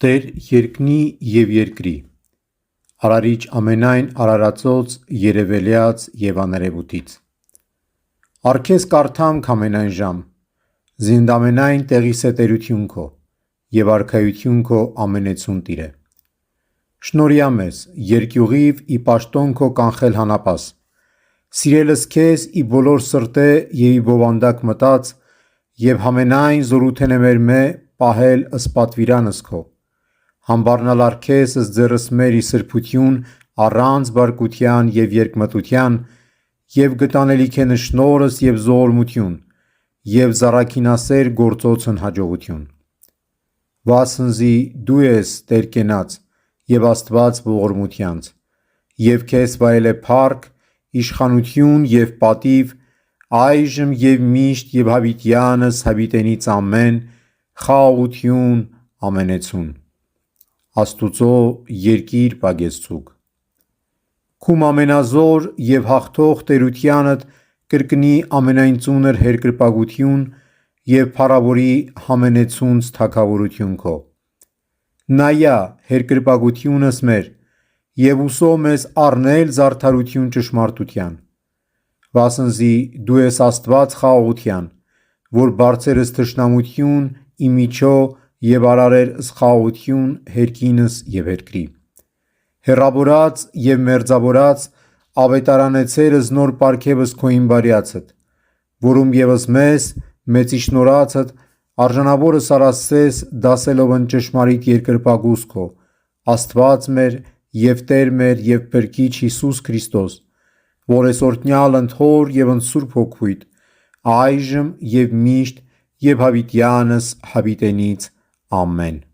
Տեր երկնի և երկրի, Արարիչ ամենայն արարածոց, երևելյաց և աներևութից: Արքես կարդամ քամենայն ժամ, զինդամենայն տեղիս է տերություն քո, և արքայություն քո ամենեցուն տիրե: Շնորհյա մեզ, երկյուղիվ ի պաշտոն քո կանխել հանապաս, սիրելս քեզ ի բոլոր սրտե և ի բովանդակ մտած, և համենայն զորութենէ մերմե պահել ըստ պատվիրանս քո, համբառնալ քեզ ըստ ձեռս մեր ի սրբություն առանց բարկության և երկմտության, և գտանելիք է նշնորս և զոհորմություն, և զառաքինասեր գործոցն հաջողություն: Վասնզի դու ես Տեր կենաց և Աստված ողորմությանց, և քեզ վայել է փառք, իշխանություն և պատիվ, այժմ և միշտ և հավիտյանս հավիտենից ամեն, խաղաղություն ամենեցուն: Աստուծո երկիր պագեզցուկ: Քու ամենազոր և հաղթող տերությանդ կրկնի ամենայն ծունր երկրպագություն և փառավորի համենեցունց թագավորություն քո: Նայա երկրպագությունս մեր և ուսո մեզ առնել զարդարություն ճշմարտության: Վասնզի դու ես Աստված խաղաղության, որ բարձրես թշնամություն ի միջո և արարեր սխաղություն հերկինս և երկրի: Հեռավորած և մերձավորած ավետարանեցեր զնոր պարգևս քո իմբարյացդ, որում ևս մեզ մեծիշնորհածդ արժանավորս առասցես դասելով ընդ ճշմարիտ երկրպագուս քո, Աստված մեր և Տեր մեր և Փրկիչ Հիսուս Քրիստոս, որ ես օրհնյալ ընդ Հոր և ընդ Սուրբ Հոգուիդ, այժմ և միշտ և հավիտյանս հավիտենից ամեն: